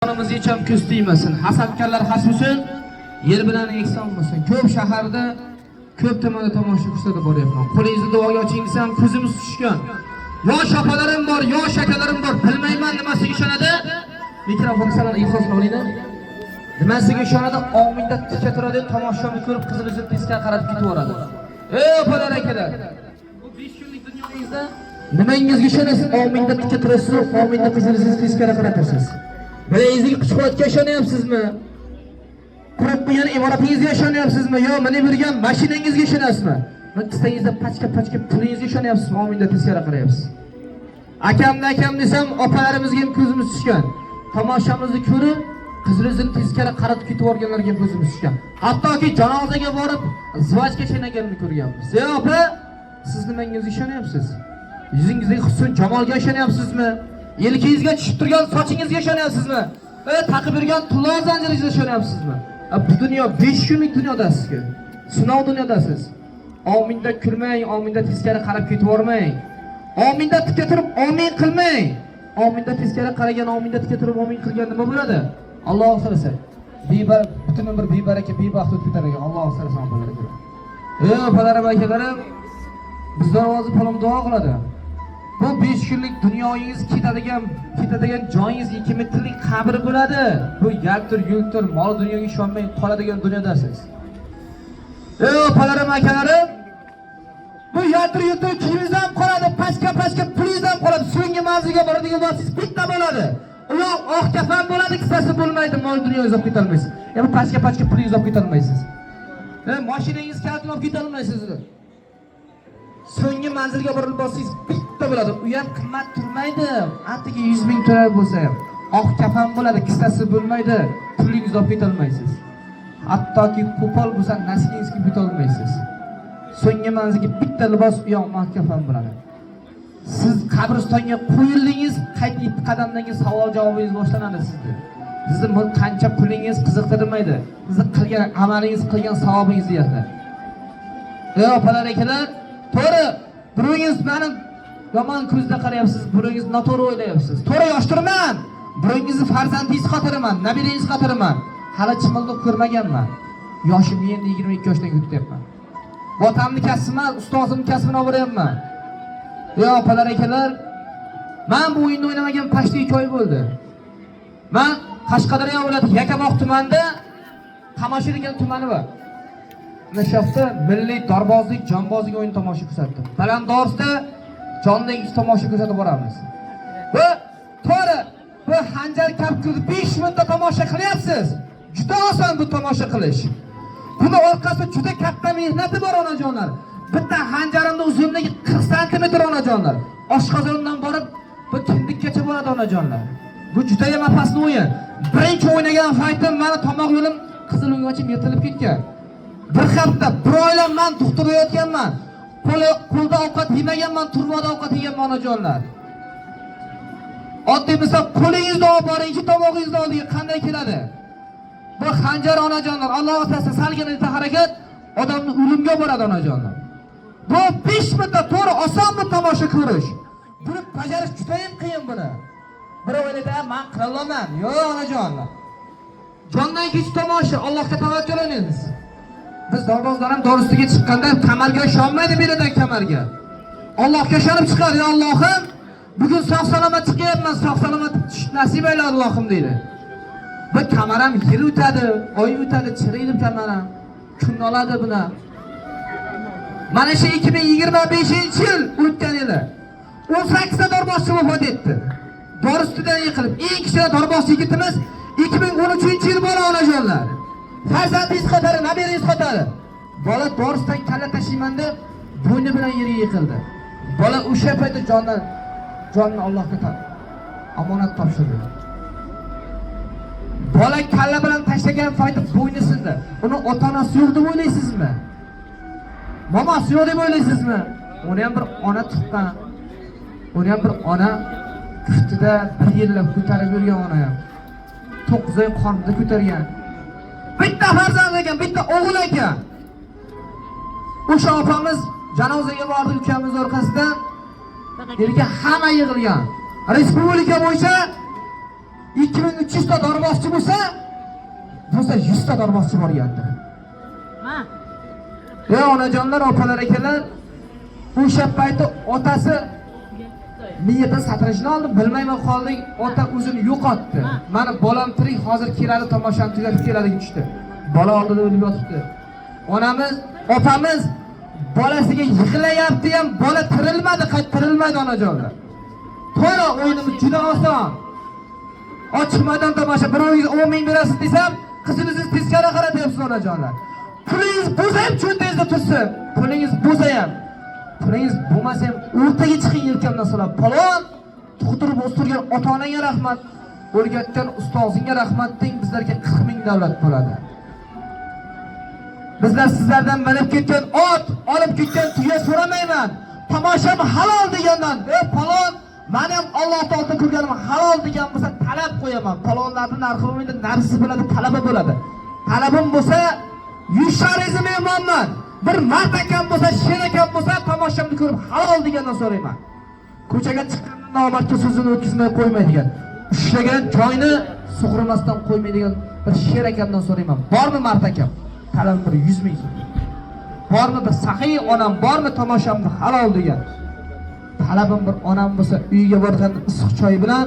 Onamız hecham ko'z tegmasin. Hasadkarlar hasbusin, yer bilan ekson bo'lsin. Ko'p shaharda, ko'p tumanda tomosha ko'rsatib boryapman. Qo'lingizni duoga oching desam, ko'zimiz tushgan. Yosh opalarim bor, yosh akalarim bor. Bilmayman nimasiga ishonadi. Mikrofonni salan ixlosini olinglar. Nimasiga ishonadi? Ominda tikka turadi, tomoshani ko'rib qizingizni tezga qarab ketaveradi. Ey opalar akalar, bu 5 kunlik dunyongizda nimangizga ishonasiz? Ominda tikka turasiz, ominda qizingizni tezga qarab turasiz. Bilangizga qishqotga ishonyapsizmi? Qurib qo'ygan imoratingizga ishonyapsizmi? Yo, mana yurgan mashinangizga ishonasizmi? Qistangizda pachka pulingizga ishonyapsizmi? Ominda tezkara qarayapsiz. Akam desam, opalarimizga ham ko'zimiz tushgan. Tomoshamizni ko'rib, qizingizni tezkara qarab ketib o'rganlarga ham ko'zimiz tushgan. Hattoki janozaga borib, zvajga chaynaganini ko'rganmiz. Ey opa, siz nimangizga ishonyapsiz? Yuzingizga husn jamolga ishonyapsizmi? Yelkangizga tushib turgan sochingizga ishonyapsizmi? Taqib yurgan tulo zanjiringizga ishonyapsizmi? Bu dunyo 5 kunlik dunyodasiz-ku. Sinov dunyodasiz. Ominda kulmang, ominda tezkara qarab ketavermang. Ominda tikka turib omin qilmang. Ominda tezkara qaragan, ominda tikka turib omin qilgan nima bo'ladi? Alloh xolasa. Butun umr bebaraka, bebaxt o'tib ketar ekan. Alloh xolasa bo'ladi. Opalarim, akalarim, bizdan hozir palom duo qiladi. Bu 5 kunlik dunyoyingiz ketadigan joyingiz 2 metrlik qabr bo'ladi. Bu yultur, mol dunyoga ishonmay qoladigan dunyodasiz. Ey opalarim, akalarim, bu yultur kiyimingiz ham qoladi, pastga pulingiz ham qoladi. So'nggi manzilga boradigan vaqtingiz bitta bo'ladi. Ular oq kafan bo'ladi, qisasi bo'lmaydi, mol dunyoyingiz olib keta olmaysiz. Yana pastga pulingiz olib keta olmaysiz. Mashinangiz kalitini olib keta olmaysiz. So'nggi manzilga borib borsangiz bitta bo'ladi. U ham qimmat turmaydi. Atigi 100 ming to'la bo'lsa ham oq kafan bo'ladi, kissasi bo'lmaydi. Pulingizni olib keta olmaysiz. Hattoki qo'pol bo'lsa nasibingizga keta olmaysiz. So'nggi manzilga bitta libos, u ham oq kafan bo'ladi. Siz qabristonga qo'yildingiz, qaytib qadamdan keyin savol-javobingiz boshlanadi sizning. Sizning bu qancha pulingiz qiziqtirmaydi. Siz qilgan amalingiz, qilgan savobingizni yozadi. Ey opalar, akalar, to'g'ri, birovingiz meni yomon ko'zda qarayapsiz, birovingiz noto'g'ri o'ylayapsiz. To'g'ri, yoshtirman. Birovingizni farzandingiz xotiriman, nabirangiz xotiriman. Hali chimildiq ko'rmaganman. Yoshim endi 22 yoshdan o'tyapman. Vatanni kasbimni, ustozimni kasbini olib boryapman. Ey opalar, akalar, men bu o'yinni o'ynamagan pashta 2 oy bo'ldi. Men Qashqadaryo viloyati Yakabog' tumanida Qamashi degan tumani bor. Nishofda milliy dorbozlik, jonbozlik o'yin tomosha ko'rsatdim. Balandorsda jondagi tomosha ko'rsatib boramiz. Bu to'g'ri, bu Hanjar Kapkirni 5 minutda tomosha qilyapsiz. Juda oson bu tomosha qilish. Buni orqasida juda katta mehnati bor onajonlar. Bitta hanjarimning uzunligi 40 sm onajonlar. Oshqozondan borib bu kindikkacha bo'ladi onajonlar. Bu juda ham apasli o'yin. Birinchi o'ynagan faytim meni tomoq yo'lim qizilungacha yirtilib ketgan. Bir hafta, bir oylab men doktorga yotganman. Qo'lda ovqat yemaganman, turmada ovqat yeganman onajonlar. Oddiy misol, qo'lingizni olib boringchi, tomog'ingizni oldiga qanday keladi? Bu hanjar onajonlar, Alloh ta'ala salgina harakat odamni o'limga boradi onajonlar. Bu 5 minutda to'g'ri oson bir tomosha ko'rish. Buni bajarish juda ham qiyin buni. Bir o'ylada men qila olaman. Yo'q onajonlar. Jondan kech tomosha, Allohga tavakkal qilamiz. Biz dorbozlar ham dorisiga chiqqanda kamarga ishonmaydi, beradan kamarga. Allohga ishonib chiqadi, ya Allohim, bugun sog' salomat chiqyapman, sog' salomat nasib ayla Allohim deydi. Bu kamaram yil o'tadi, oy o'tadi, chiraydi kamaram. Kun oladi buni. Mana shu 2025-yil o'tgan yili 18 ta dorbozchi vafot etdi. Dorisidan yiqilib, eng kichkina dorbozchi yigitimiz 2013-yil bola onajonlar. Farzandingiz xotiri, nabirangiz xotiri. Bola dorisidan kalla tashlayman deb bo'yni bilan yerga yiqildi. Bola o'sha paytda jonni Allohga omonat topshirdi. Bola kalla bilan tashlagan paytda bo'yni sizda. Uni ota-onasi yo'q deb o'ylaysizmi? Mamasi yo'q deb o'ylaysizmi? Uni ham bir ona tuqqan. Uni ham bir ona kuftida 1 yillab ko'tarib yurgan ona ham. 9 oy qornida ko'targan. Bitta farzand ekan, bitta o'g'il ekan. O'sha opamiz janozaga bordi ukamiz orqasidan. Yerga hamma yig'ilgan. Respublika bo'yicha 2300 ta dorboqchi bo'lsa 100 ta dorboqchi bor endi. Ya onajonlar, opalar, akalar, o'sha payti otasi miyada satrashni oldi, bilmayman qoldik, ota o'zini yo'qotdi. Mani bolam tirik, hozir keladi, tomoshani tugatib keladi tushdi. Bola oldida o'lib yotibdi. Onamiz, opamiz bolasiga yig'layapti ham, bola tirilmadi, qaytarilmaydi onajonlar. To'g'ri, o'yinimiz juda oson. Ochiq maydon tomosha, birovingiz 10 ming berasiz desam, qizingizni teskari qaratyapsiz onajonlar. Pulingiz bo'lsa ham cho'ntagingizda tursin. Pulingiz bo'lsa ham. Pulingiz bo'lmasa ham o'rtaga chiqing yelkamdan solab. Palon, tug'dirib o'stirgan ota-onangga rahmat, o'rgatgan ustozingga rahmat deng, bizlarga 40 ming davlat bo'ladi. Bizlar sizlardan minib ketgan ot, olib ketgan tuya so'ramayman. Tomosham halol degandan, palon, men ham Alloh taolo ko'rganim halol degan bo'lsa talab qo'yaman. Palonlarning narxi bo'lmaydi, narxi bo'ladi, talabi bo'ladi. Talabim bo'lsa 100 sharizm emonman. Bir martakam bo'lsa, sherakam bo'lsa, tomoshamni ko'rib halol degandan so'rayman. Ko'chaga chiqqanda nomardga so'zini o'tkazmay qo'ymaydigan, ushlagan joyni sug'urmasdan qo'ymaydigan bir sherakamdan so'rayman. Bormi martakam? Talabim bir 100 ming so'm. Bormi bir saxiy onam, bormi tomoshamni halol degan? Talabim bir onam bo'lsa, uyiga borganda issiq choy bilan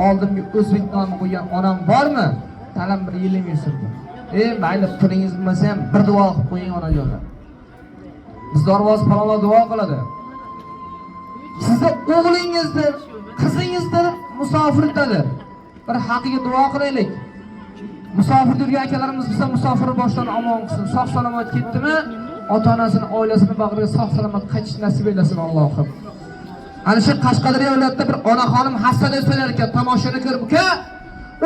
oldimga o'zbek noni qo'ygan onam bormi? Talabim bir 20 ming so'm. Mayli pulingiz bo'lmasa ham bir duo qilib qo'ying onajonlar. Biz dorvoz palonlar duo qiladi. Sizni o'g'lingizdir, qizingizdir, musofirdadir. Bir haqiga duo qilaylik. Musofir yurgan akalarimiz bo'lsa, musofir boshdan omon qilsin. Sog' salomat ketdimi, ota-onasini, oilasini bag'riga sog' salomat qaytish nasib etsin Allohim. Ana shu Qashqadaryo viloyatida bir ona xonim hassada so'rar ekan, tomoshani ko'rib, "Uka,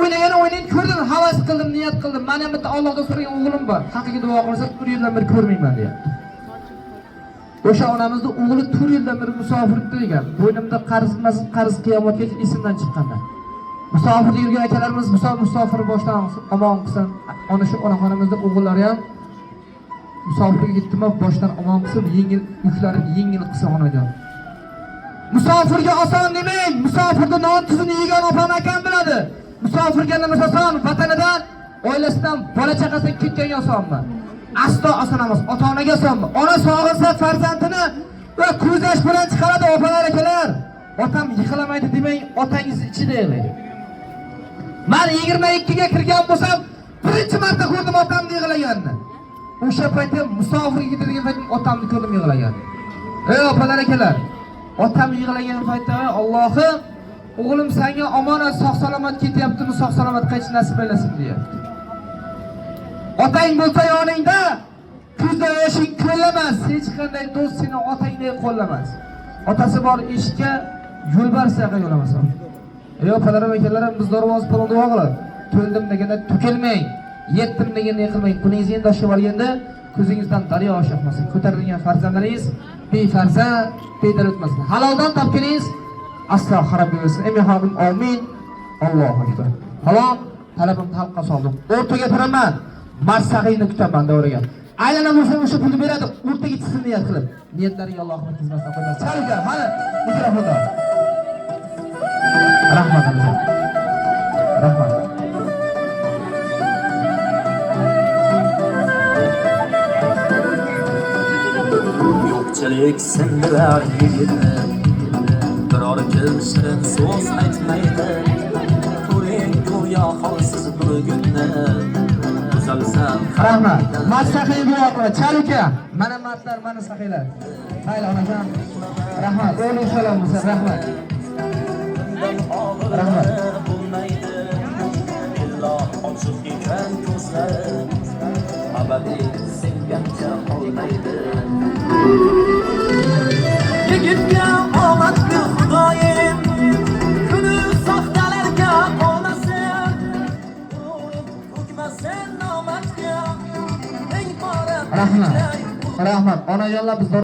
o'ynayni ko'rdim, havas qildim, niyat qildim. Men ham bitta Allohdan so'ragan o'g'lim bor. Haqiga duo qilsa, 4 yildan beri ko'rmayman" deyapti. O'sha onamizni o'g'li 4 yildan beri musofirda ekan. Bo'ynimda qarz qiyomatgacha esimdan chiqqanda. Musofirda yurgan akalarimiz musofir boshdan omon qilsin. Ona shu onaxonamizda o'g'illari ham musofirga ketdimi, boshdan omon qilib, yengil yuklarini yengil qilsin onajon. Musofirga oson demang. Musofirda non tuzini yegan opam akam biladi. Musofirga nima oson? Vatanidan, oilasidan, bola chaqasidan ketganga osonmi? Aslo oson emas. Ota-onaga osonmi? Ona sog'insa farzandini va ko'z yosh bilan chiqaradi opalar, akalar. Otam yiqilamaydi demang, otangiz ichida yig'laydi. Men 22 ga kirgan bo'lsam, birinchi marta ko'rdim otamni yig'laganini. O'sha paytda musofirga ketadigan paytim otamni ko'rdim yig'lagan. Opalar, akalar, otam yig'lagan paytda Allohim, o'g'lim senga omonat sog' salomat ketyaptimi, sog' salomat qaytish nasib etsin deyapti. Otang bo'lsa yoningda, ko'zda yoshing ko'llamas, hech qanday do'st seni otangdek qo'llamas. Otasi bor eshikka yo'lbars yaqin yo'lamasan. Opalarim, akalarim, biz dorvoz palon duo qilib, to'ldim deganda to'kilmang, yetdim deganda yiqilmang. Pulingiz endi oshib olganda ko'zingizdan daryo oshmasin. Ko'tarilgan farzandlaringiz befarzand, bedor o'tmasin. Haloldan topganingiz aslo xarob bo'lmasin. Emihonim, amin. Allohu akbar. Halol, talabim xalqqa soldim. O'rtaga turaman. Marsag'ingni kutaman davraga. Aylanib bo'lsa o'sha pulni beradi, o'rtaga chiqsin niyat qilib. Niyatlariga Allohning xizmatida qo'ymas. Chalga, mana mikrofonda. Rahmat alloh. Rahmat. Yo'qchilik sindirar yigitni, biror kelsin so'z aytmaydi. Ko'ring go'yo holsiz bugunni. Rahmat. Masaxiy duo qiladi. Chalika, mana matlar, mana saxiylar. Mayli onajon. Rahmat. O'g'ling salom bo'lsin. Rahmat. Rahmat. Illo ochiq ekan ko'zlari, abadiy sengancha qolmaydi. Yigitga omadli Xudoyim, kuni soxtalarga qolmasin. O'kmasin omadga, eng bora. Rahmat. Rahmat. Onajonlar biz